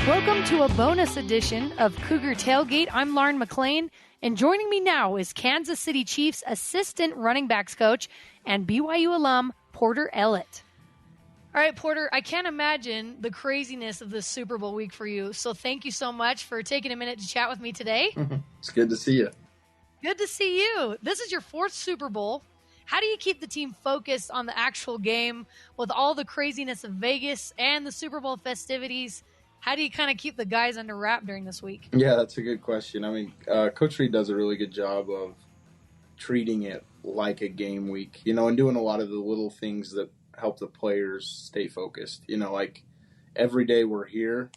Welcome to a bonus edition of Cougar Tailgate. I'm Lauren McClain, and joining me now is Kansas City Chiefs assistant running backs coach and BYU alum Porter Ellett. All right, Porter, I can't imagine the craziness of this Super Bowl week for you, so thank you so much for taking a minute to chat with me today. It's good to see you. Good to see you. This is your fourth Super Bowl. How do you keep the team focused on the actual game with all the craziness of Vegas and the Super Bowl festivities? How do you kind of keep the guys under wrap during this week? Yeah, that's a good question. I mean, Coach Reed does a really good job of treating it like a game week, and doing a lot of the little things that help the players stay focused. Like every day we're here,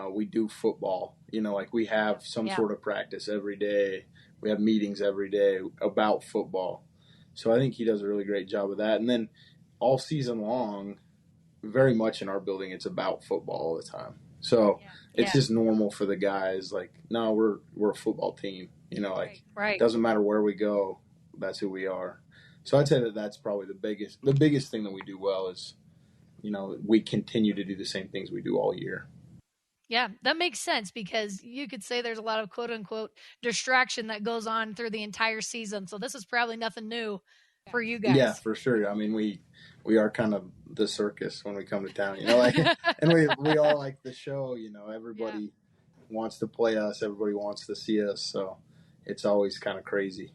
we do football. Like we have some sort of practice every day. We have meetings every day about football. So I think he does a really great job of that. And then all season long, very much in our building, it's about football all the time. So it's just normal for the guys. Like, no, we're a football team. It doesn't matter where we go. That's who we are. So I'd say that's probably the biggest thing that we do well is, we continue to do the same things we do all year. Yeah, that makes sense because you could say there's a lot of quote unquote distraction that goes on through the entire season. So this is probably nothing new for you guys. Yeah, for sure. I mean, we are kind of the circus when we come to town, and we all like the show, everybody wants to play us. Everybody wants to see us. So it's always kind of crazy.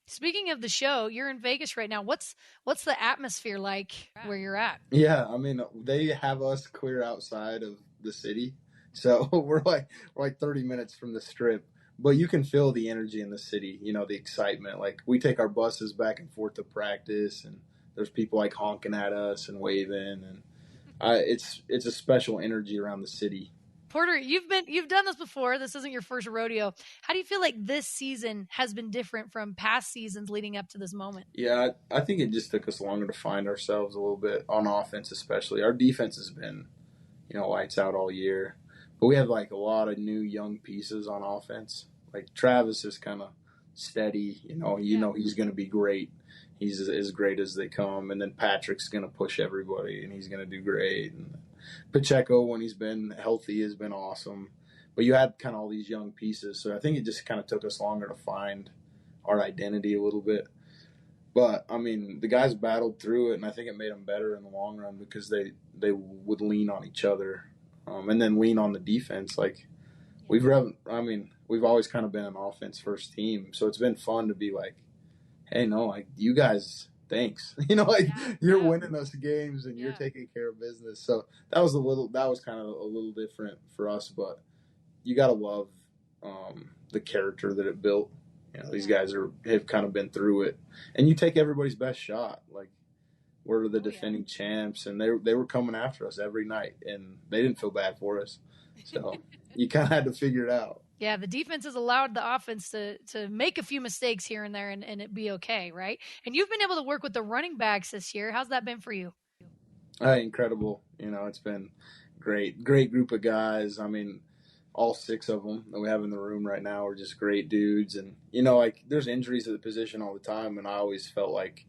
Speaking of the show, you're in Vegas right now. What's the atmosphere like where you're at? Yeah, I mean, they have us clear outside of the city. So we're like 30 minutes from the Strip. But you can feel the energy in the city, the excitement. Like we take our buses back and forth to practice, and there's people like honking at us and waving, and it's a special energy around the city. Porter, you've done this before. This isn't your first rodeo. How do you feel like this season has been different from past seasons leading up to this moment? Yeah, I think it just took us longer to find ourselves a little bit on offense, especially. Our defense has been, lights out all year. But we have like a lot of new young pieces on offense. Like Travis is kind of steady, he's going to be great. He's as great as they come. And then Patrick's going to push everybody, and he's going to do great. And Pacheco, when he's been healthy, has been awesome. But you had kind of all these young pieces. So I think it just kind of took us longer to find our identity a little bit. But, I mean, the guys battled through it, and I think it made them better in the long run because they would lean on each other. And then lean on the defense. Like we've always kind of been an offense first team, so it's been fun to be like, hey, no, like you guys, thanks, you're winning us games and you're taking care of business. So that was kind of a little different for us, but you got to love the character that it built. These guys have kind of been through it, and you take everybody's best shot. Like, we're the defending champs, and they were coming after us every night, and they didn't feel bad for us. So you kind of had to figure it out. Yeah, the defense has allowed the offense to make a few mistakes here and there and it be okay, right? And you've been able to work with the running backs this year. How's that been for you? Incredible. It's been great. Great group of guys. I mean, all 6 of them that we have in the room right now are just great dudes. And, there's injuries at the position all the time, and I always felt like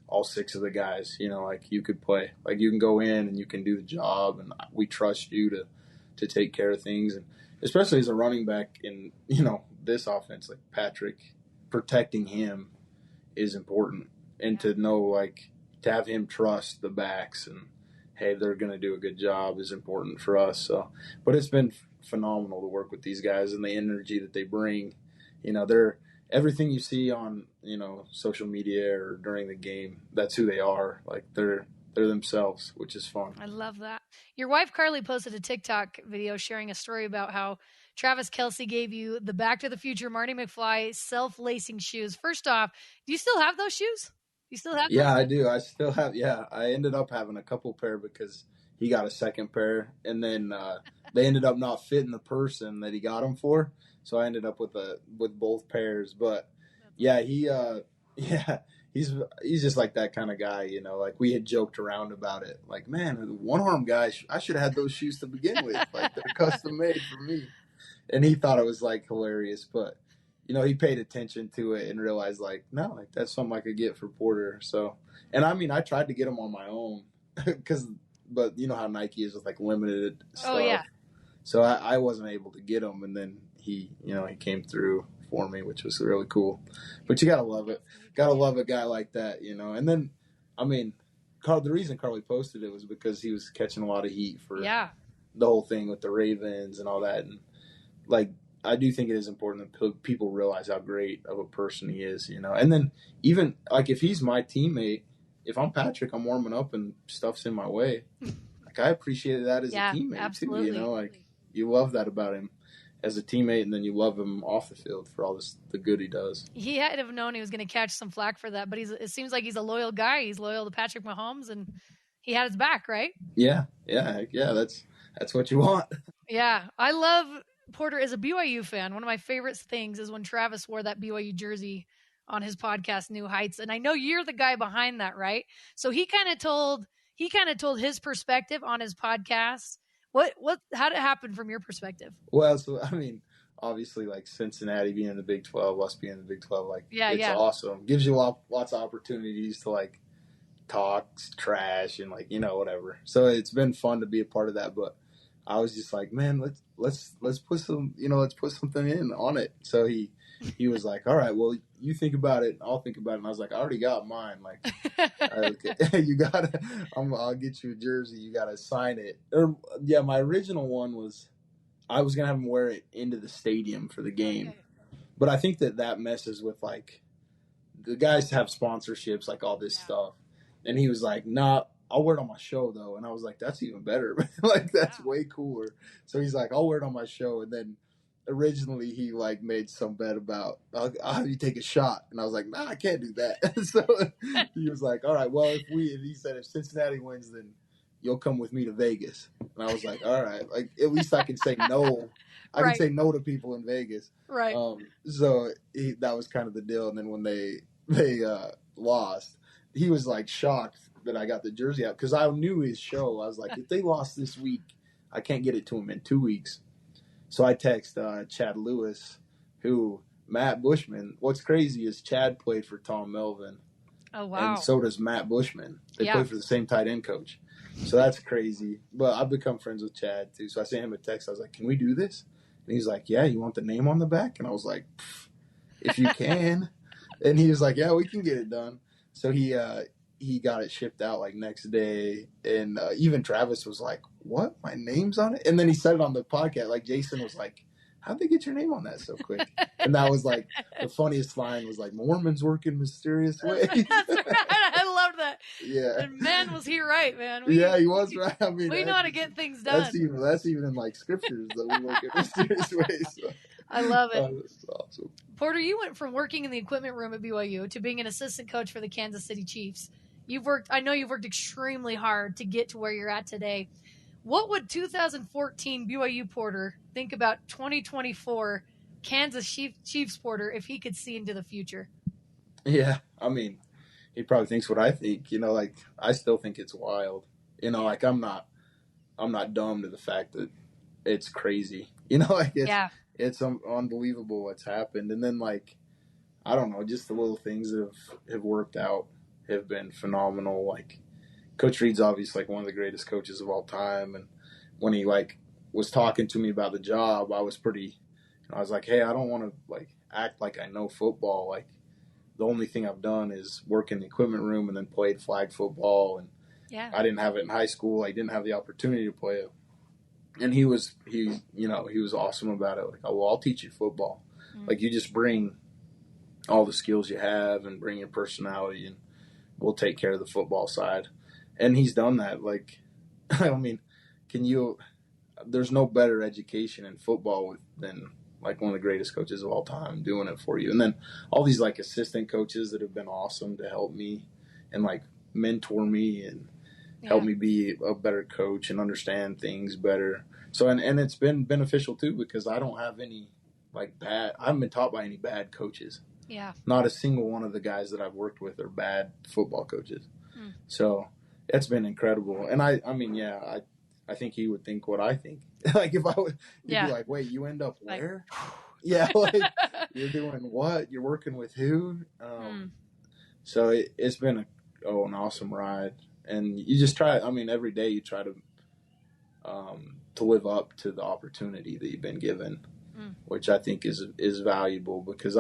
all 6 of the guys, you could play. Like you can go in and you can do the job, and we trust you to take care of things. And especially as a running back in, this offense, like Patrick, protecting him is important. And to know, to have him trust the backs and, hey, they're going to do a good job is important for us. So, but it's been phenomenal to work with these guys and the energy that they bring. They're everything you see on, social media or during the game, that's who they are. Like they're themselves, which is fun. I love that. Your wife, Carly, posted a TikTok video sharing a story about how Travis Kelce gave you the Back to the Future Marty McFly self-lacing shoes. First off, do you still have those shoes? You still have them? Yeah, I do. I still have. Yeah, I ended up having a couple pair because he got a second pair, and then they ended up not fitting the person that he got them for. So I ended up with both pairs. But yeah, he's just like that kind of guy, like we had joked around about it. Like, man, the one-arm guy, I should have had those shoes to begin with. Like, they're custom made for me. And he thought it was hilarious, but he paid attention to it and realized no, that's something I could get for Porter. So, and I mean, I tried to get them on my own but you know how Nike is with limited stuff. Oh yeah. So I wasn't able to get him, and then he came through for me, which was really cool. But you gotta love it. Gotta love a guy like that, And then, I mean, the reason Carly posted it was because he was catching a lot of heat for the whole thing with the Ravens and all that. And, like, I do think it is important that people realize how great of a person he is, And then even, like, if he's my teammate, if I'm Patrick, I'm warming up and stuff's in my way. Like, I appreciated that as a teammate, absolutely. too, Like, you love that about him as a teammate, and then you love him off the field for all the good he does. He had to have known he was going to catch some flack for that, but it seems like he's a loyal guy. He's loyal to Patrick Mahomes, and he had his back, right? Yeah. That's what you want. Yeah, I love Porter as a BYU fan. One of my favorite things is when Travis wore that BYU jersey on his podcast, New Heights, and I know you're the guy behind that, right? So he kind of told his perspective on his podcast. How did it happen from your perspective? Well, so I mean, obviously, like Cincinnati being in the Big 12, us being in the Big 12, like it's awesome. Gives you lots of opportunities to like talk trash and like whatever. So it's been fun to be a part of that. But I was just like, man, let's put some let's put something in on it. So he was like, all right, well, you think about it, I'll think about it. And I was like, I already got mine. Like, you gotta, I'll get you a jersey. You gotta sign it. Or yeah, my original one was, I was gonna have him wear it into the stadium for the game, but I think that messes with like the guys have sponsorships, like all this stuff. And he was like, nah, I'll wear it on my show though. And I was like, that's even better. Like that's way cooler. So he's like, I'll wear it on my show. And then originally he like made some bet about I'll have you take a shot, and I was like, nah, I can't do that. So he was like, all right, well, he said if Cincinnati wins, then you'll come with me to Vegas. And I was like, all right, like at least I can say no. I can say no to people in Vegas. Right. So that was kind of the deal. And then when they lost, he was like shocked that I got the jersey out because I knew his show. I was like, if they lost this week, I can't get it to him in 2 weeks. So I text Chad Lewis, who Matt Bushman. What's crazy is Chad played for Tom Melvin. Oh, wow. And so does Matt Bushman. They play for the same tight end coach. So that's crazy. But I've become friends with Chad, too. So I sent him a text. I was like, can we do this? And he's like, yeah, you want the name on the back? And I was like, if you can. And he was like, yeah, we can get it done. So he got it shipped out like next day. And even Travis was like, what? My name's on it? And then he said it on the podcast. Like Jason was like, how'd they get your name on that so quick? And that was like the funniest line was like, Mormons work in mysterious ways. That's right. I love that. Yeah. And man, was he right, man. He was right. I mean, we know how to get things done. That's even in like scriptures that we work in mysterious ways. So. I love it. That's awesome. Porter, you went from working in the equipment room at BYU to being an assistant coach for the Kansas City Chiefs. I know you've worked extremely hard to get to where you're at today. What would 2014 BYU Porter think about 2024 Kansas Chiefs Porter if he could see into the future? Yeah, I mean, he probably thinks what I think. Like I still think it's wild. Like I'm not dumb to the fact that it's crazy. Like it's unbelievable what's happened. And then like I don't know, just the little things that have worked out have been phenomenal. Like Coach Reed's obviously like one of the greatest coaches of all time. And when he like was talking to me about the job, I was pretty, I was like, hey, I don't want to like act like I know football. Like the only thing I've done is work in the equipment room and then played flag football. And I didn't have it in high school. I didn't have the opportunity to play it. And he was awesome about it. Like, oh, well, I'll teach you football. Mm-hmm. Like you just bring all the skills you have and bring your personality and we'll take care of the football side. And he's done that. Like, I mean, there's no better education in football than like one of the greatest coaches of all time doing it for you. And then all these like assistant coaches that have been awesome to help me and like mentor me and help me be a better coach and understand things better. So, and it's been beneficial too, because I don't have any I haven't been taught by any bad coaches. Yeah. Not a single one of the guys that I've worked with are bad football coaches. So it's been incredible. And I think he would think what I think. Like if I would, he'd be like, wait, you end up where? Yeah. Like you're doing what? You're working with who? So it's been an awesome ride. And you just try, every day you try to, to live up to the opportunity that you've been given, which I think is valuable, because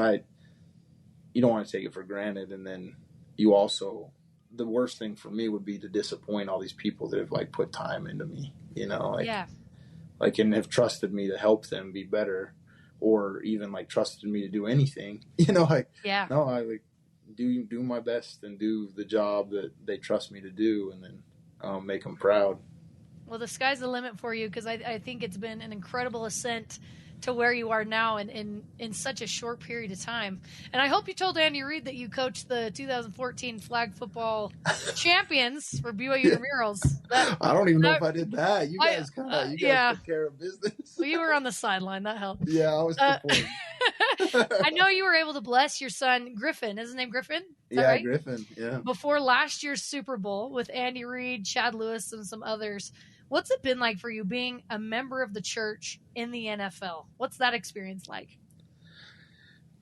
you don't want to take it for granted. And then you also, the worst thing for me would be to disappoint all these people that have like put time into me, like, and have trusted me to help them be better, or even like trusted me to do anything, no, I like do my best and do the job that they trust me to do, and then make them proud. Well, the sky's the limit for you, because I think it's been an incredible ascent to where you are now in such a short period of time. And I hope you told Andy Reid that you coached the 2014 flag football champions for BYU Intramurals. I don't even know if I did that. You guys took care of business. Well, you were on the sideline. That helped. Yeah, I was supporting. I know you were able to bless your son, Griffin. Is his name Griffin? Yeah, right? Griffin, yeah. Before last year's Super Bowl with Andy Reid, Chad Lewis, and some others. What's it been like for you being a member of the church in the NFL? What's that experience like?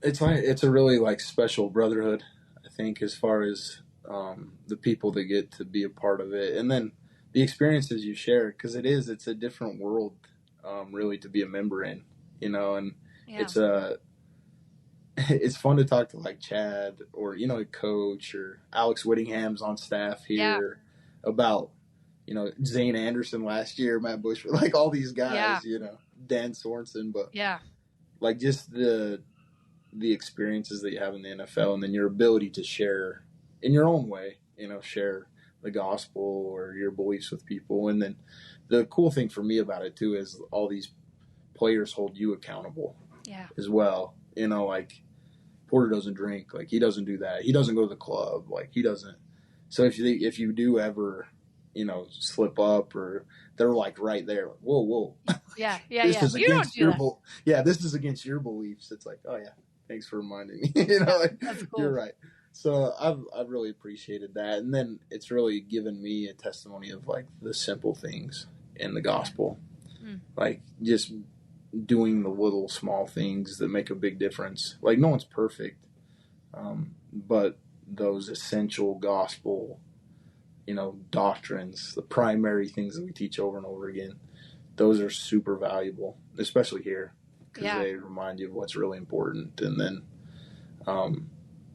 It's a really like special brotherhood, I think, as far as the people that get to be a part of it, and then the experiences you share, because it's a different world, really, to be a member in, and it's fun to talk to like Chad or a coach, or Alex Whittingham's on staff here, about Zane Anderson last year, Matt Bush, like all these guys, Dan Sorensen, but like just the experiences that you have in the NFL, and then your ability to share in your own way, share the gospel or your beliefs with people. And then the cool thing for me about it too is all these players hold you accountable as well. Like Porter doesn't drink, like he doesn't do that. He doesn't go to the club, like he doesn't. So if you do ever slip up, or they're like right there, like, whoa. This is against this is against your beliefs. It's like, oh yeah, thanks for reminding me. That's cool. You're right. So I've really appreciated that. And then it's really given me a testimony of like the simple things in the gospel, like just doing the little small things that make a big difference. Like no one's perfect, but those essential gospel doctrines, the primary things that we teach over and over again, those are super valuable, especially here, because they remind you of what's really important, and then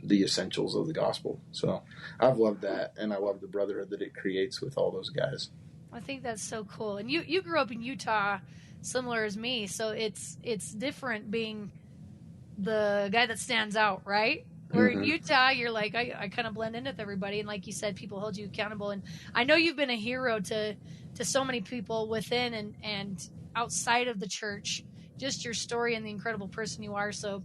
the essentials of the gospel. So I've loved that, and I love the brotherhood that it creates with all those guys. I think that's so cool. And you grew up in Utah, similar as me, so it's different being the guy that stands out, right? Where in Utah, you're like, I kind of blend in with everybody. And like you said, people hold you accountable. And I know you've been a hero to so many people within and outside of the church, just your story and the incredible person you are. So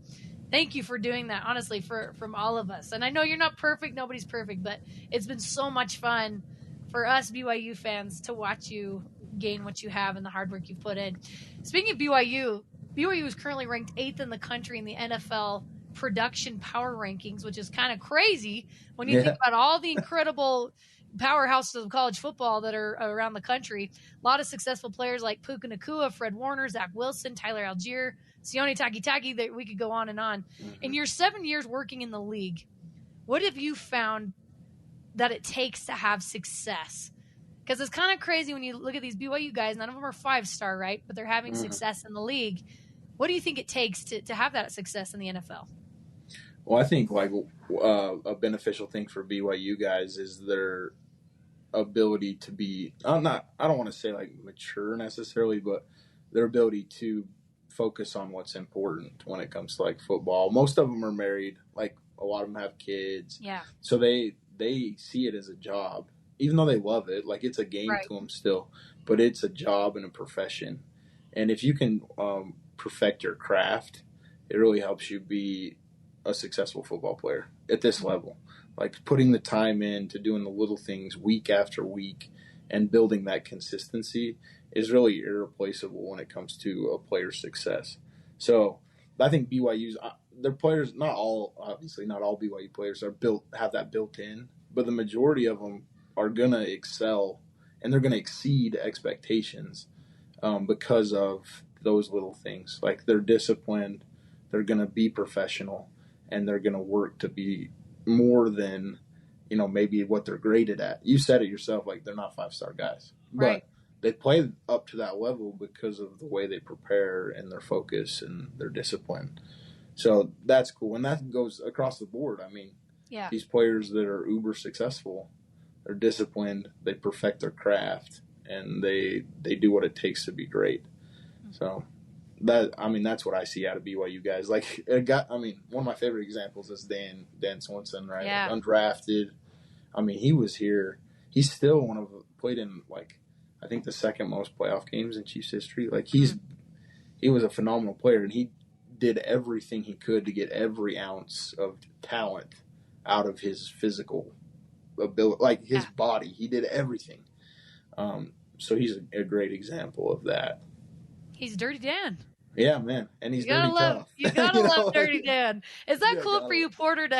thank you for doing that, honestly, from all of us. And I know you're not perfect. Nobody's perfect. But it's been so much fun for us BYU fans to watch you gain what you have and the hard work you've put in. Speaking of BYU is currently ranked 8th in the country in the NFL production power rankings, which is kind of crazy when you think about all the incredible powerhouses of college football that are around the country. A lot of successful players like Puka Nacua, Fred Warner, Zach Wilson, Tyler Algier, Sione Takitaki, that we could go on and on. In your 7 years working in the league, what have you found that it takes to have success? Because it's kind of crazy when you look at these BYU guys, none of them are 5-star, right? But they're having success in the league. What do you think it takes to have that success in the NFL? Well, I think like a beneficial thing for BYU guys is their ability to be, I don't want to say like mature necessarily, but their ability to focus on what's important when it comes to like football. Most of them are married, like a lot of them have kids. Yeah. So they see it as a job, even though they love it. Like it's a game to them still, but it's a job and a profession. And if you can perfect your craft, it really helps you be a successful football player at this level. Like putting the time in to doing the little things week after week and building that consistency is really irreplaceable when it comes to a player's success. So I think BYU's, their players, obviously not all BYU players have that built in, but the majority of them are going to excel and they're going to exceed expectations because of those little things. Like they're disciplined, they're going to be professional, and they're going to work to be more than, maybe what they're graded at. You said it yourself, like they're not 5-star guys, but they play up to that level because of the way they prepare and their focus and their discipline. So that's cool. And that goes across the board. I mean, these players that are uber successful, they're disciplined, they perfect their craft, and they do what it takes to be great. So that's what I see out of BYU guys. Like, one of my favorite examples is Dan Swenson, right? Yeah. Undrafted. I mean, he was here. He's still played in, like, I think the second most playoff games in Chiefs history. Like, he was a phenomenal player, and he did everything he could to get every ounce of talent out of his physical ability, like his body. He did everything. So he's a great example of that. He's Dirty Dan. Yeah, man, and he's dirty tough. You gotta love Dirty Dan. Is that cool for you, Porter, to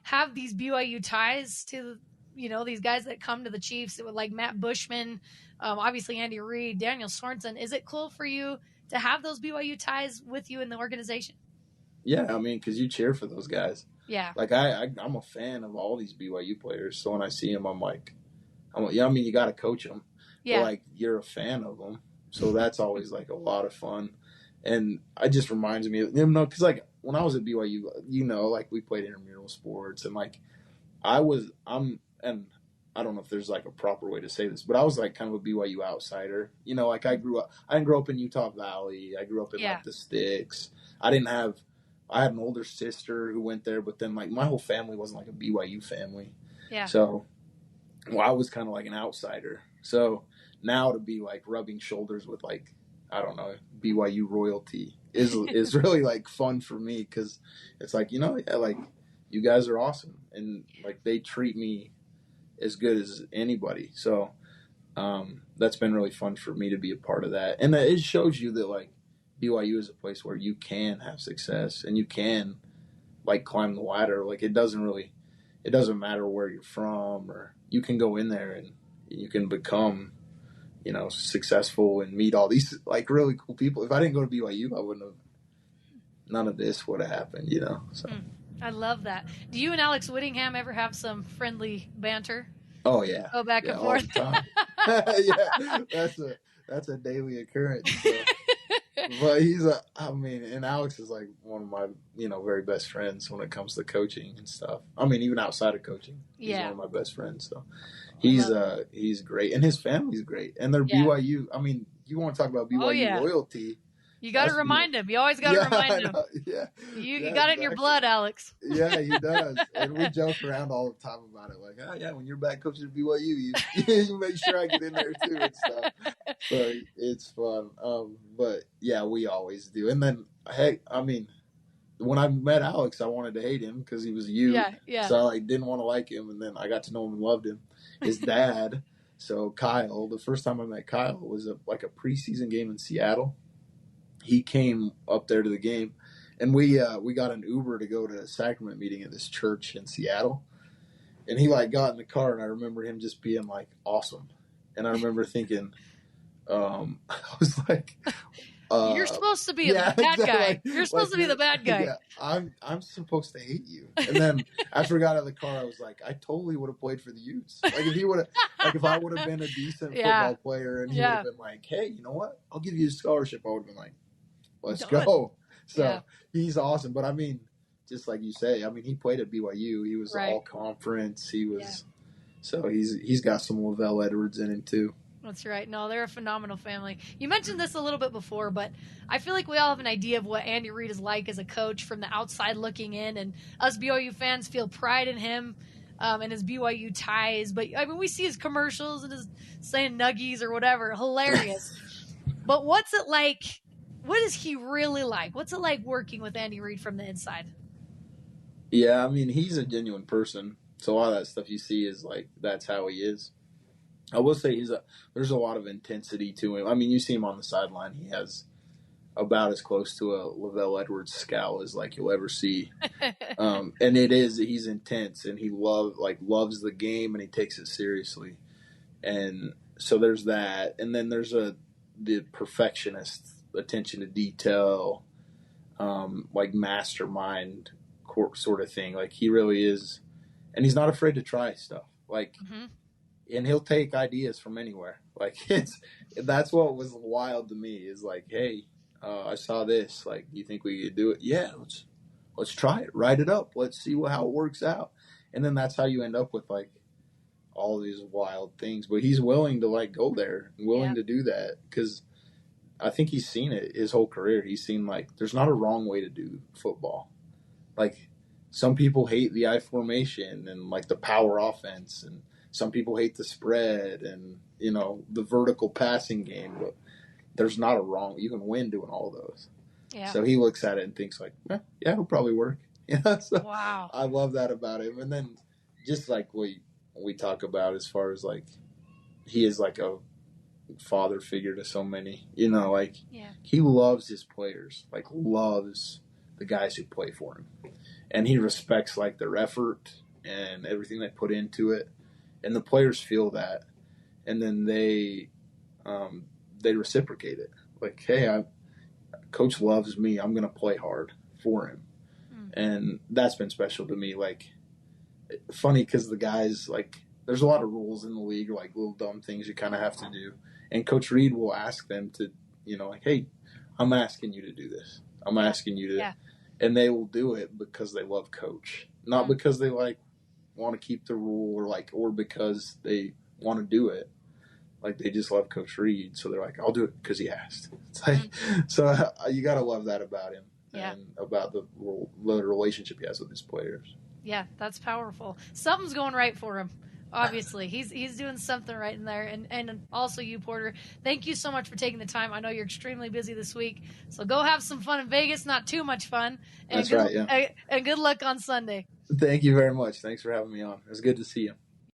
have these BYU ties to, these guys that come to the Chiefs, like Matt Bushman, obviously Andy Reid, Daniel Sorensen? Is it cool for you to have those BYU ties with you in the organization? Yeah, I mean, because you cheer for those guys. Yeah. Like, I'm a fan of all these BYU players, so when I see them, I'm like, you got to coach them. Yeah. But, like, you're a fan of them, so that's always, like, a lot of fun. And it just reminds me of, because, like, when I was at BYU, like, we played intramural sports, and, like, and I don't know if there's, like, a proper way to say this, but I was, like, kind of a BYU outsider. Like, I didn't grow up in Utah Valley. I grew up in, like, the sticks. I had an older sister who went there, but then, like, my whole family wasn't, like, a BYU family. Yeah. So, I was kind of like an outsider. So, now to be, like, rubbing shoulders with, like, I don't know, BYU royalty is really, like, fun for me, because it's like, like, you guys are awesome. And, like, they treat me as good as anybody. So, that's been really fun for me to be a part of that. And it shows you that, like, BYU is a place where you can have success and you can, like, climb the ladder. Like, it doesn't matter where you're from, or you can go in there and you can become, successful and meet all these, like, really cool people. If I didn't go to BYU, none of this would have happened, So. I love that. Do you and Alex Whittingham ever have some friendly banter? Oh, yeah. Go back and forth. All the time. Yeah, that's a daily occurrence. So. But and Alex is, like, one of my, very best friends when it comes to coaching and stuff. I mean, even outside of coaching, he's one of my best friends. So he's great, and his family's great, and they're BYU. I mean, you want to talk about BYU loyalty? You got to remind him. You always got to remind him. Yeah, you got it in your blood, Alex. Yeah, he does, and we joke around all the time about it. Like, when you're back coaching at BYU, you make sure I get in there too and stuff. So it's fun. But yeah, we always do. And then, when I met Alex, I wanted to hate him because he was Yeah. So I didn't want to like him, and then I got to know him and loved him. His dad, so Kyle. The first time I met Kyle was a preseason game in Seattle. He came up there to the game, and we got an Uber to go to a sacrament meeting at this church in Seattle. And he, like, got in the car, and I remember him just being, like, awesome. And I remember thinking, I was like, you're supposed to be the bad guy. You're supposed to be the bad guy. Yeah, I'm supposed to hate you. And then after I got out of the car, I was like, I totally would have played for the Utes. Like, if I would have been a decent football player, and he would have been like, hey, you know what? I'll give you a scholarship. I would have been like, let's go. So he's awesome. But, I mean, just like you say, I mean, he played at BYU. He was all conference. He was so he's got some Lavelle Edwards in him too. That's right. No, they're a phenomenal family. You mentioned this a little bit before, but I feel like we all have an idea of what Andy Reid is like as a coach from the outside looking in, and us BYU fans feel pride in him and his BYU ties. But, I mean, we see his commercials and his saying nuggies or whatever. Hilarious. But what's it like? What is he really like? What's it like working with Andy Reid from the inside? Yeah, I mean, he's a genuine person. So a lot of that stuff you see is, like, that's how he is. I will say there's a lot of intensity to him. I mean, you see him on the sideline. He has about as close to a Lavelle Edwards scowl as, like, you'll ever see. And he's intense, and he loves the game, and he takes it seriously. And so there's that. And then there's the perfectionist attention to detail, like mastermind sort of thing. Like, he really is, and he's not afraid to try stuff. Like, and he'll take ideas from anywhere. Like that's what was wild to me is like, hey, I saw this. Like, do you think we could do it? Yeah, let's try it. Write it up. Let's see how it works out. And then that's how you end up with like all these wild things. But he's willing to like go there and willing to do that because I think he's seen it his whole career. He's seen like there's not a wrong way to do football. Like some people hate the I formation and like the power offense, and some people hate the spread and the vertical passing game. But there's not a wrong. You can win doing all those. Yeah. So he looks at it and thinks like, yeah, it'll probably work. So wow. I love that about him. And then just like we talk about as far as like he is like a father figure to so many. Like he loves his players, like loves the guys who play for him, and he respects like their effort and everything they put into it, and the players feel that, and then they reciprocate it. Like, hey, coach loves me. I'm gonna play hard for him, and that's been special to me. Like, funny because the guys like there's a lot of rules in the league, or like little dumb things you kind of have to do, and Coach Reed will ask them to, like, hey, I'm asking you to do this. I'm asking you to, and they will do it because they love Coach, not because they like want to keep the rule or because they want to do it. Like they just love Coach Reed, so they're like, I'll do it because he asked. It's like, so you got to love that about him and about the relationship he has with his players. Yeah, that's powerful. Something's going right for him. Obviously, he's doing something right in there. And also you, Porter, thank you so much for taking the time. I know you're extremely busy this week, so go have some fun in Vegas, not too much fun. And That's right, yeah. And good luck on Sunday. Thank you very much. Thanks for having me on. It was good to see you.